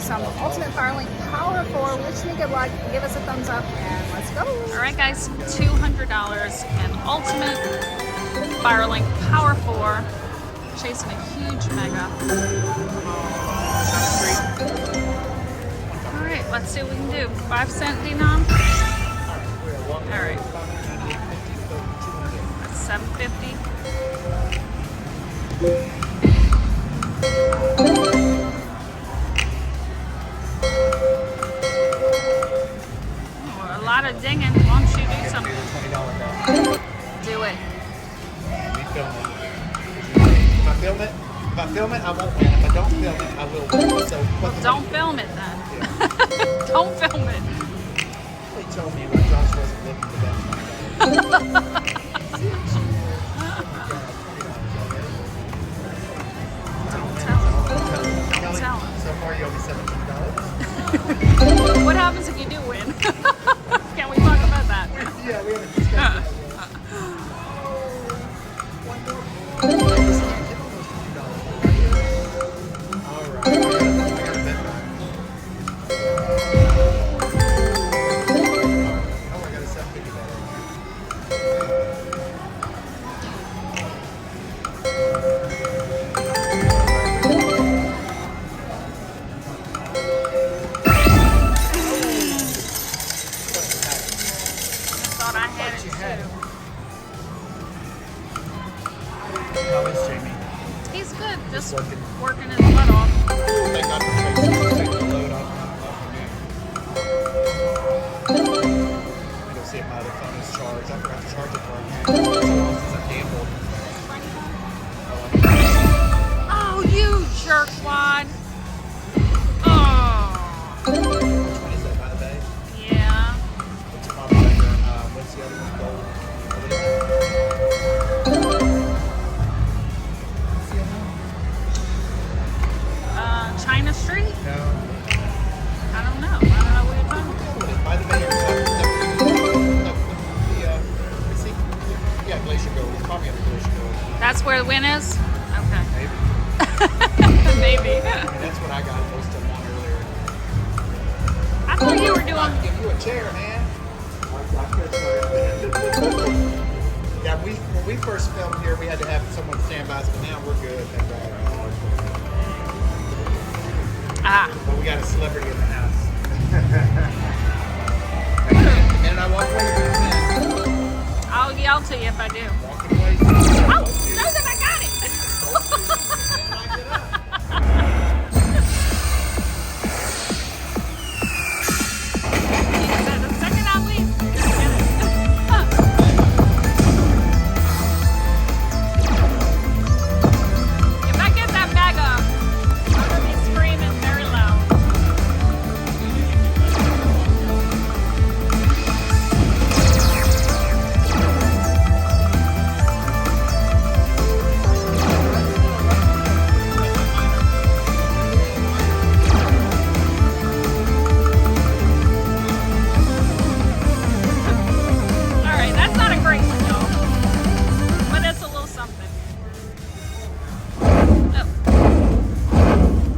some Ultimate Firelink Power 4. Wish me good luck. Give us a thumbs up and let's go. All right, guys, $200 and Ultimate Firelink Power 4. Chasing a huge mega. All right, let's see what we can do. 5-cent denom. All right. That's $7.50. A lot of dinging. Why don't you do something? Do it. If I film it, I won't win. If I don't film it, I will win. So Well, don't film it then. Yeah. Don't film it. They told me when Josh wasn't looking for that. Don't tell him. So far, you owe me $17. What happens if you do win? Can we talk about that? Yeah, we haven't discussed that yet. One more. All right. I got a bet back. Oh, I got a $7.50 bet. Thought I had it You had it. too. How is Jamie? He's good. Just working. working his butt off. Thank God for Tracy. Take the load off of me. I go see if my other phone is charged. I forgot to charge it for him. So long since I gambled. Oh, you jerkwad. Oh. Which one is that, by the bay? Yeah. What's your mom record? What's the other one? Gold. What is it? What's the other one? China Street? No. I don't know. I don't know what you're talking about. What is it? By the bay. Yeah, Glacier Gold. It's probably under Glacier Gold. That's where the win is? Okay. Maybe. Maybe. I mean, that's what I got most of them on earlier. I thought you were I can doing. give you a chair, man. Yeah, when we first filmed here, we had to have someone stand by us, but now we're good. Thank God. Ah. But we got a celebrity in the house. The minute I walk away, you're gonna win. I'll yell to you if I do. Walking away. Oh, Joseph, I got it. Light it up. The second I leave, you're gonna get it. If I get that bag up, I'm gonna be screaming very loud. All right, that's not a great one, y'all, but it's a little something. Oh.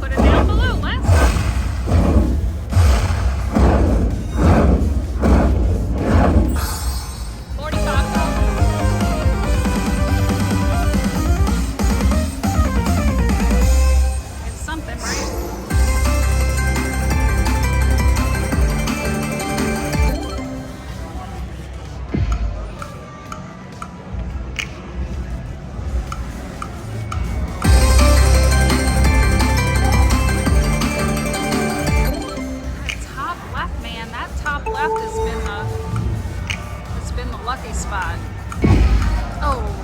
Put it down below, Les. $45. It's something, right? Top left, man. That top left has been the lucky spot. Oh.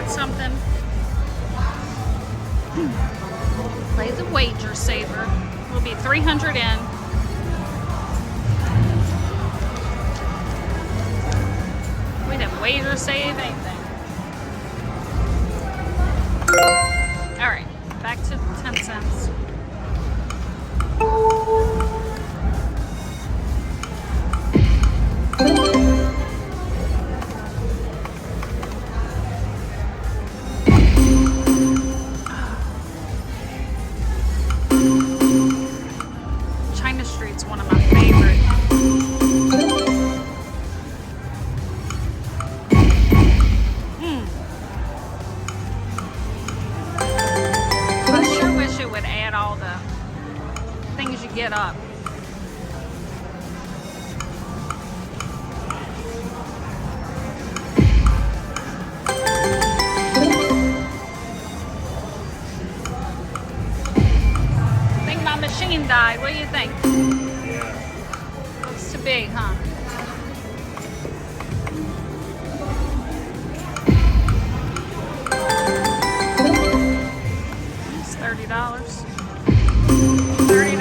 something. Play the wager saver. Will be 300 in. We didn't wager save anything. All right, back to 10 cents. China Street's one of my favorite. I sure wish it would add all the things you get up. I think my machine died. What do you think? Yeah. Looks too big, huh? It's $30. $30.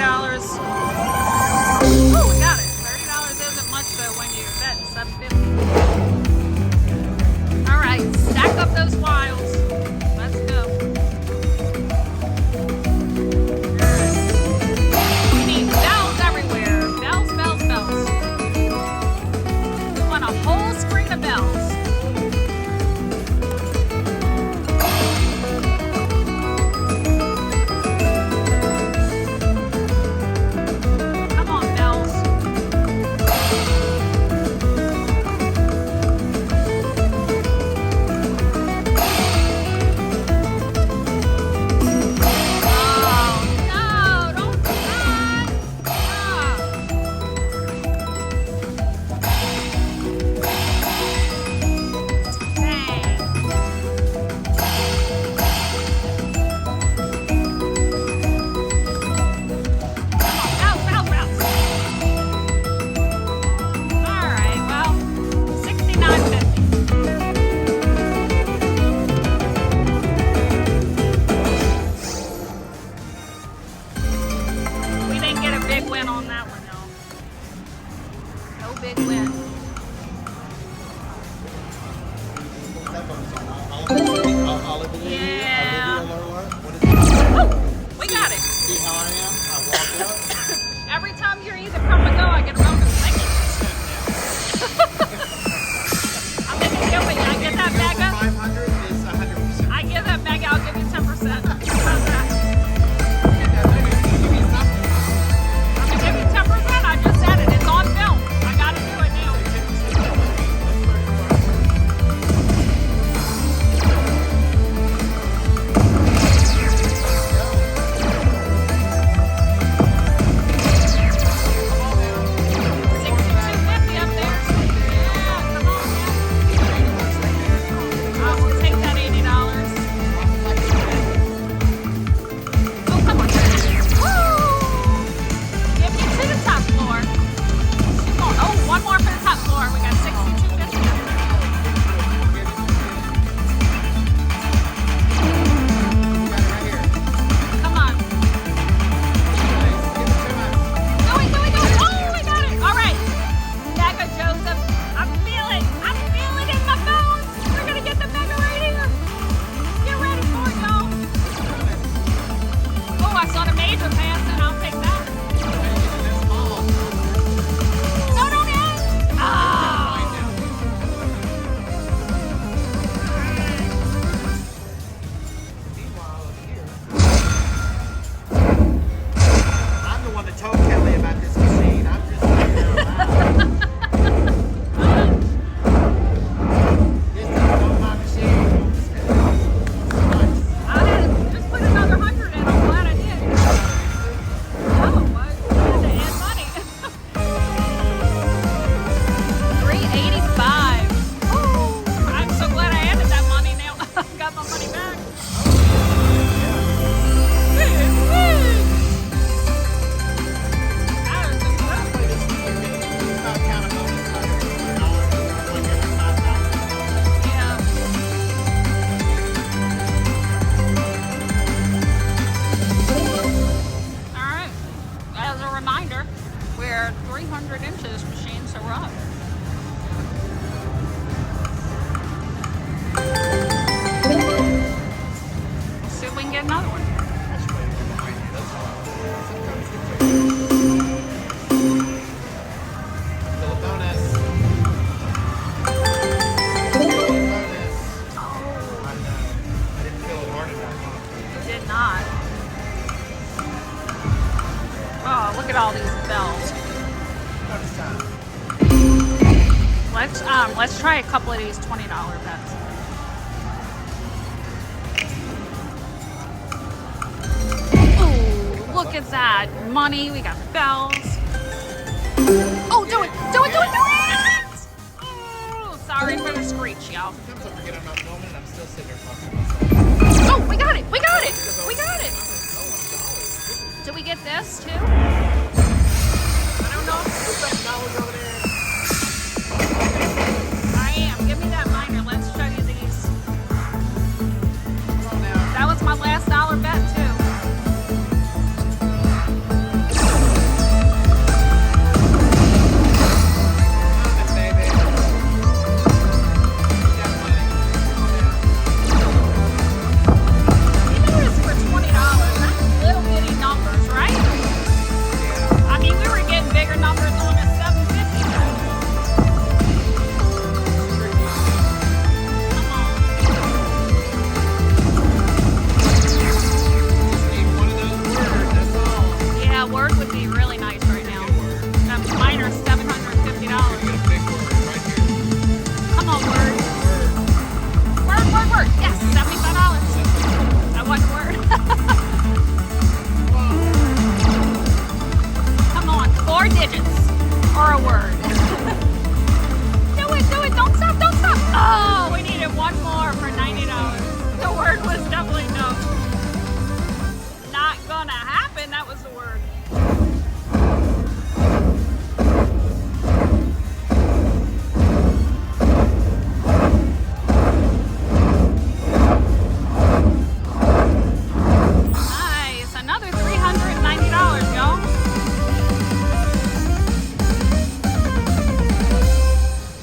Oh, we got it. $30 isn't much though when you bet $7.50. All right, stack up those wilds. Let's go. All right. We need bells everywhere. Bells, bells, bells. We want a whole screen of bells. Come on, bells. let's try a couple of these $20 bets. Ooh, look at that money. We got bells. Oh, do it! Do it! Do it! Do it! Oh, sorry for the screech, y'all. Sometimes I forget I'm not filming and I'm still sitting there talking to myself. Oh, we got it! We got it! We got it! Did we get this too? I don't know. $7 over there. I am. Give me that minor. Let's show you these. Come on now. That was my last dollar bet too. Nothing, baby. You got money. Come on now. You know it's for $20. That's little bitty numbers, right? Yeah. I mean, we were getting bigger numbers on a 750 bet. Come on. Just need one of those words, that's all. Yeah, word would be really nice right now. That minor's $750. Get a big word right here. Come on, word. Word. Word, word, word. Yes, $75. That wasn't word. Come on, 4 digits or a word. Do it, don't stop, don't stop. Oh, we needed one more for $90. The word was definitely no. Not gonna happen, that was the word. Nice, another $390, y'all.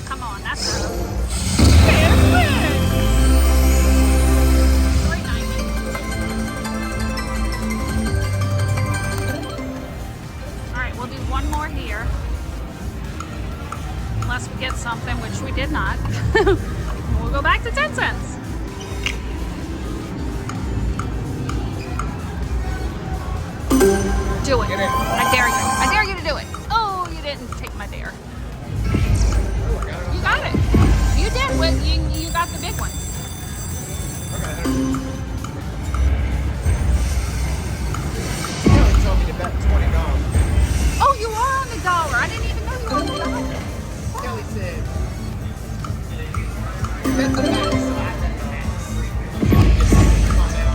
Come on, that's a big win. $390. All right, we'll do one more here. Unless we get something, which we did not. We'll go back to 10 cents. Do it. Get it. I dare you. I dare you to do it. Oh, you didn't take my dare. Oh, I got it. You got it. You did. Well, you got the big one. Okay. Kelly told me to bet $20. Oh, you are on the dollar. I didn't even know you were on the dollar. Kelly said, bet the max, so I bet the max. Come on now.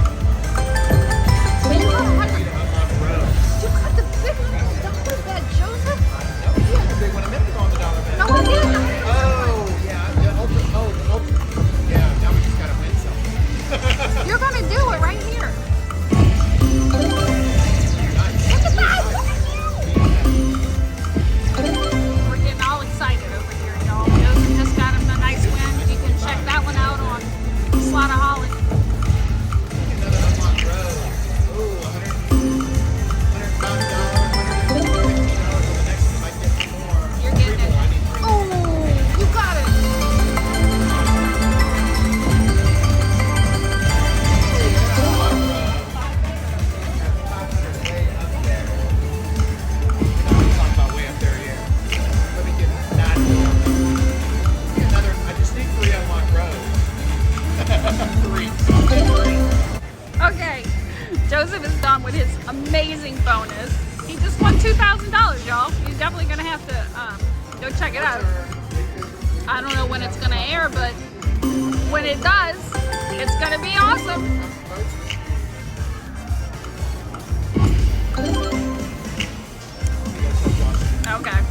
So you got Way to unlock road. You got the big one on the dollar bet, Joseph. Nope, you had the big one a minute ago on the dollar bet. No, I didn't. Oh, yeah. The ultra. Yeah, now we just gotta win something. You're gonna do it right here. Nice. Look at that. We're getting all excited over here, y'all. Joseph just got him a nice win. You can check that one out on Slaughterholic. Another unlocked road. Ooh, $105, $115 on the next one. Might get some more. You're getting Three it. more. I need 3 more. Oh, you got it. Okay, Joseph is done with his amazing bonus. He just won $2,000, y'all. He's definitely gonna have to go check it out. I don't know when it's gonna air, but when it does, it's gonna be awesome. Okay.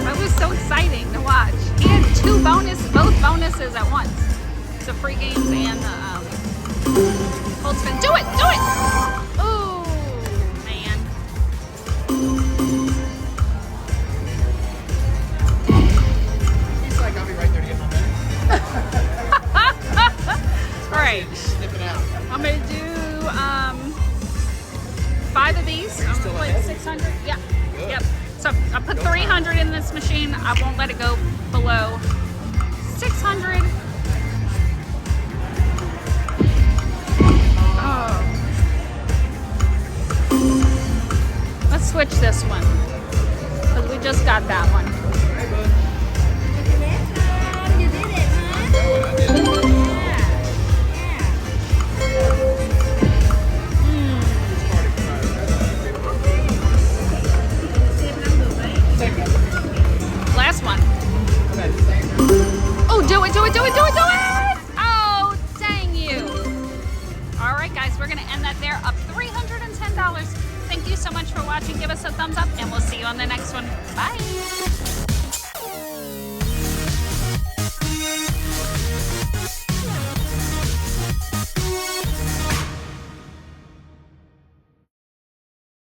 That was so exciting to watch. He had both bonuses at once. The free games and the hold spin. Do it! Do it! Oh, man. He's like, I'll be right there to get my money. All right. Snip it out. I'm going to do 5 of these. I'm still going to put ahead? 600. Yeah. Good. Yep. So I put 300 in this machine. I won't let it go below 600. switch this one because we just got that one. You did it, huh? Last one. Oh, do it, do it, do it, do it, do it! Oh, dang you. All right, guys, we're going to end that there, up $310. Thank you so much for watching. Give us a thumbs up, and we'll see you on the next one. Bye.